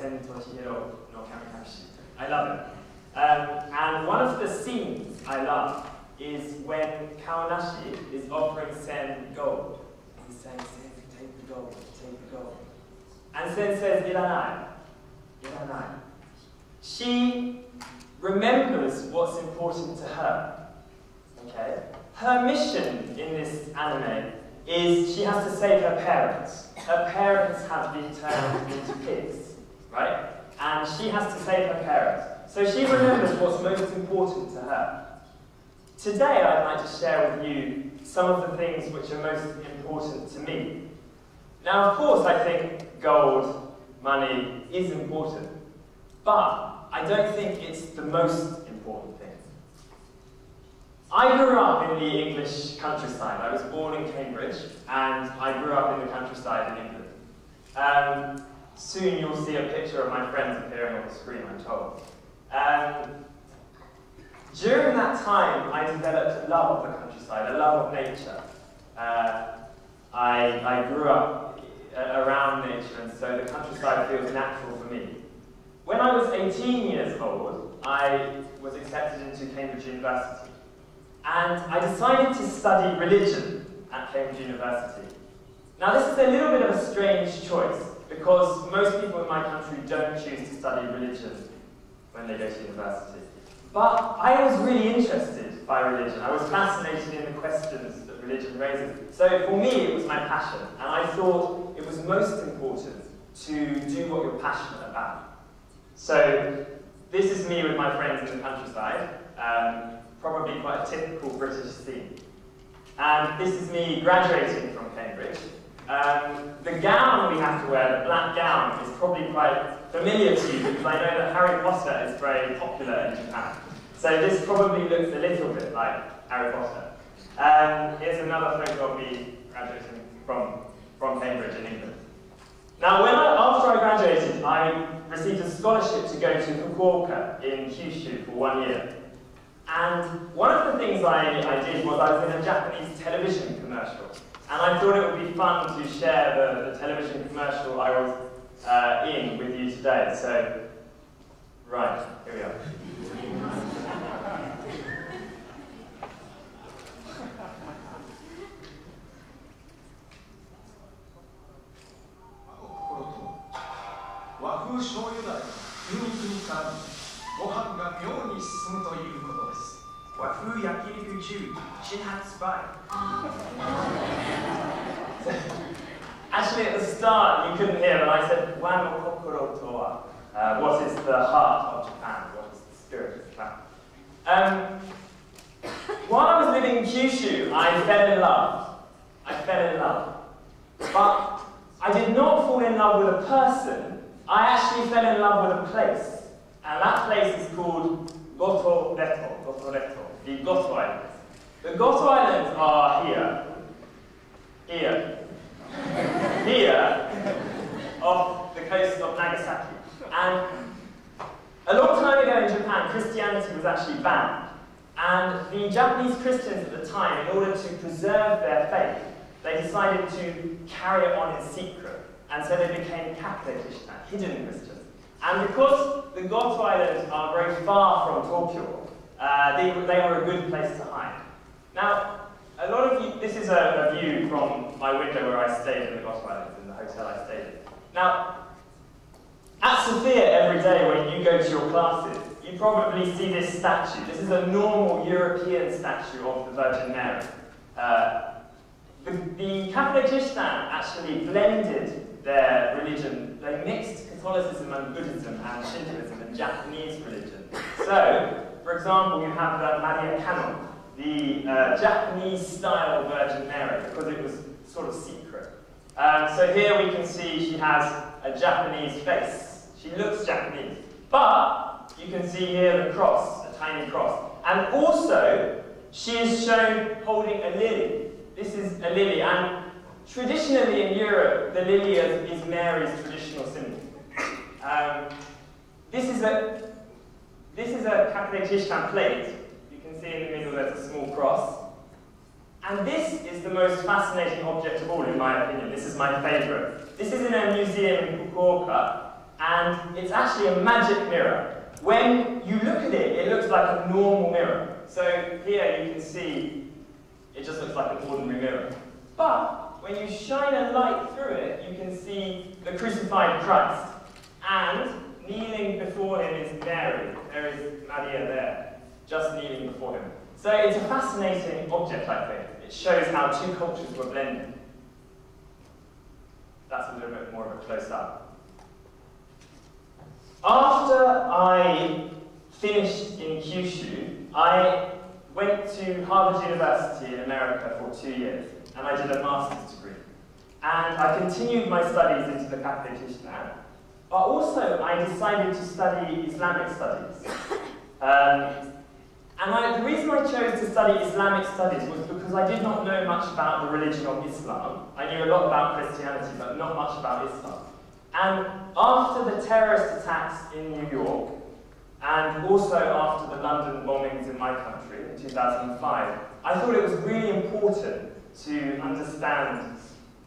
千と千尋の神隠し. I love it. And one of the scenes I love is when Kaonashi is offering Sen gold. He's saying, Sen, take the gold, take the gold. And Sen says, Iranai, Iranai. She remembers what's important to her. Okay? Her mission in this anime is she has to save her parents. Her parents have been turned into pigs, right? And she has to save her parents. So she remembers what's most important to her. Today I'd like to share with you some of the things which are most important to me. Now, of course, I think gold, money is important, but I don't think it's the most important thing. I grew up in the English countryside. I was born in Cambridge, and I grew up in the countryside in England. Soon you'll see a picture of my friends appearing on the screen, I'm told. During that time, I developed a love of the countryside, a love of nature. I grew up around nature, and so the countryside feels natural for me. When I was 18 years old, I was accepted into Cambridge University. And I decided to study religion at Cambridge University. Now this is a little bit of a strange choice, because most people in my country don't choose to study religion when they go to university. But I was really interested by religion. I was fascinated in the questions that religion raises. So for me, it was my passion, and I thought it was most important to do what you're passionate about. So this is me with my friends in the countryside. Probably quite a typical British scene. And this is me graduating from Cambridge. The gown we have to wear, the black gown, is probably quite familiar to you because I know that Harry Potter is very popular in Japan. So this probably looks a little bit like Harry Potter. Here's another photo of me graduating from Cambridge in England. Now, after I graduated, I received a scholarship to go to Fukuoka in Kyushu for 1 year. And one of the things I did was I was in a Japanese television commercial. And I thought it would be fun to share the television commercial I was in with you today. So, right, here we are. Actually, at the start, you couldn't hear, but I said, Wa no kokoro to wa. What is the heart of Japan? What is the spirit of Japan? While I was living in Kyushu, I fell in love. But I did not fall in love with a person. I actually fell in love with a place. And that place is called Goto Reto, the Goto Islands. The Goto Islands are here, off the coast of Nagasaki. And a long time ago in Japan, Christianity was actually banned. And the Japanese Christians at the time, in order to preserve their faith, they decided to carry it on in secret. And so they became Kakureishita, hidden Christians. And because the Goto Islands are very far from Tokyo, they were a good place to hide. Now, a lot of you, this is a view from my window where I stayed in the Goto Islands, in the hotel I stayed in. Now, at Sophia every day when you go to your classes, you probably see this statue. This is a normal European statue of the Virgin Mary. The Kakureishita actually blended their religion. They mixed Catholicism and Buddhism and Shintoism and Japanese religion. So, for example, you have the Maria Canon, the Japanese-style Virgin Mary, because it was sort of secret. So here we can see she has a Japanese face. She looks Japanese. But you can see here the cross, a tiny cross. And also, she is shown holding a lily. This is a lily, and traditionally in Europe, the lily is Mary's traditional symbol. This is a Kakureishita plate. You can see in the middle there's a small cross. And this is the most fascinating object of all, in my opinion. This is my favorite. This is in a museum in Fukuoka, and it's actually a magic mirror. When you look at it, it looks like a normal mirror. So here you can see it just looks like an ordinary mirror. But when you shine a light through it, you can see the crucified Christ. And kneeling before him is Mary. There is Maria there, just kneeling before him. So it's a fascinating object, I think. It shows how two cultures were blended. That's a little bit more of a close-up. After I finished in Kyushu, I went to Harvard University in America for 2 years, and I did a master's degree. And I continued my studies into the Catholic Islam, but also I decided to study Islamic studies. The reason I chose to study Islamic studies was because I did not know much about the religion of Islam. I knew a lot about Christianity, but not much about Islam. And after the terrorist attacks in New York, and also after the London bombings in my country in 2005, I thought it was really important to understand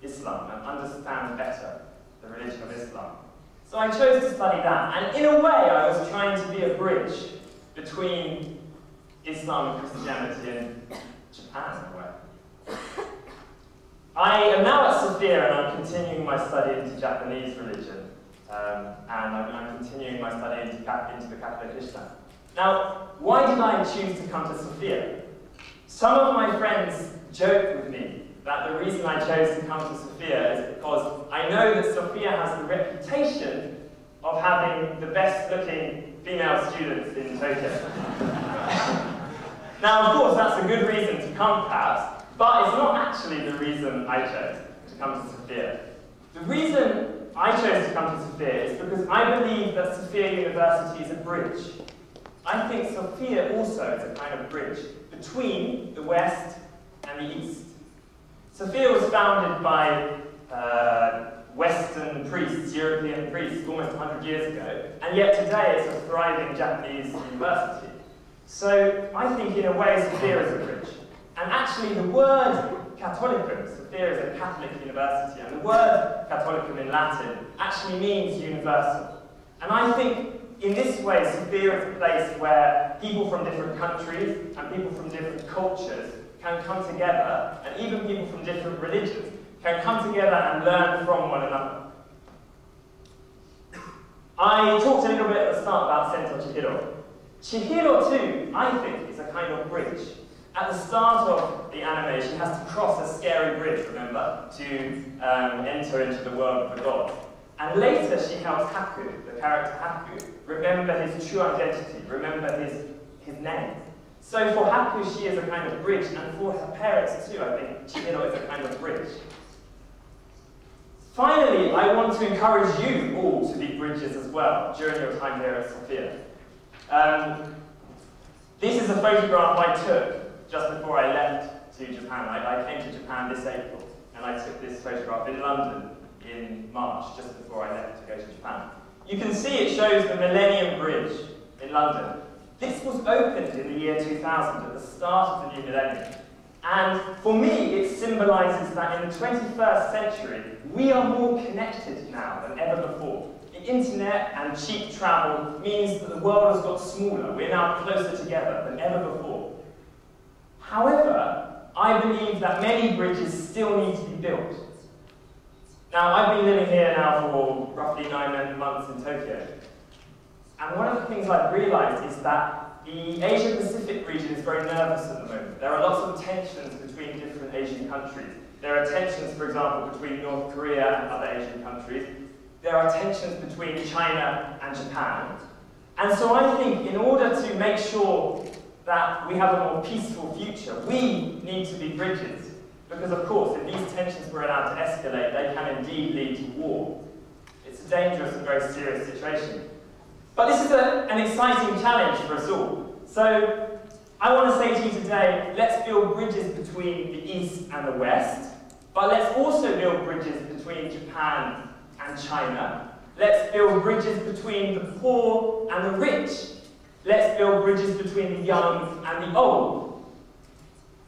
Islam and understand better the religion of Islam. So I chose to study that, and in a way I was trying to be a bridge between Islam and Christianity and Japan in a way. I am now at Sophia and I'm continuing my study into Japanese religion, and I'm continuing my study into the Catholic Islam. Now, why did I choose to come to Sophia? Some of my friends joke with me that the reason I chose to come to Sophia is because I know that Sophia has the reputation of having the best-looking female students in Tokyo. Now, of course, that's a good reason to come, perhaps, but it's not actually the reason I chose to come to Sophia. The reason I chose to come to Sophia is because I believe that Sophia University is a bridge. I think Sophia also is a kind of bridge between the West and the East. Sophia was founded by Western priests, European priests, almost 100 years ago, and yet today it's a thriving Japanese university. So I think in a way Sophia is a bridge. And actually the word Catholicum, Sophia is a Catholic university, and the word Catholicum in Latin actually means universal. And I think in this way Sophia is a place where people from different countries and people from different cultures can come together, and even people from different religions can come together and learn from one another. I talked a little bit at the start about Sento Chihiro. Chihiro too, I think, is a kind of bridge. At the start of the anime, she has to cross a scary bridge, remember, to enter into the world of the gods. And later she helps Haku, the character Haku, remember his true identity, remember his name. So for Haku, she is a kind of bridge, and for her parents too, I think Chihiro is a kind of bridge. Finally, I want to encourage you all to be bridges as well during your time here at Sophia. This is a photograph I took just before I left to Japan. I came to Japan this April, and I took this photograph in London in March, just before I left to go to Japan. You can see it shows the Millennium Bridge in London. This was opened in the year 2000, at the start of the new millennium. And for me, it symbolises that in the 21st century, we are more connected now than ever before. The internet and cheap travel means that the world has got smaller. We're now closer together than ever before. However, I believe that many bridges still need to be built. Now, I've been living here now for roughly 9 months in Tokyo. And one of the things I've realised is that the Asia-Pacific region is very nervous at the moment. There are lots of tensions between different Asian countries. There are tensions, for example, between North Korea and other Asian countries. There are tensions between China and Japan. And so I think in order to make sure that we have a more peaceful future, we need to be bridges. Because of course, if these tensions were allowed to escalate, they can indeed lead to war. It's a dangerous and very serious situation. But this is an exciting challenge for us all. So I want to say to you today, let's build bridges between the East and the West, but let's also build bridges between Japan and China. Let's build bridges between the poor and the rich. Let's build bridges between the young and the old.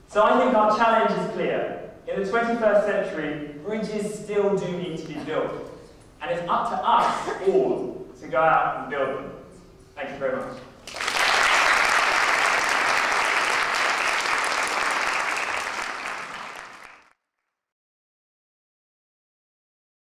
So I think our challenge is clear. In the 21st century, bridges still do need to be built. And it's up to us all to go out and build them. Thank you very much.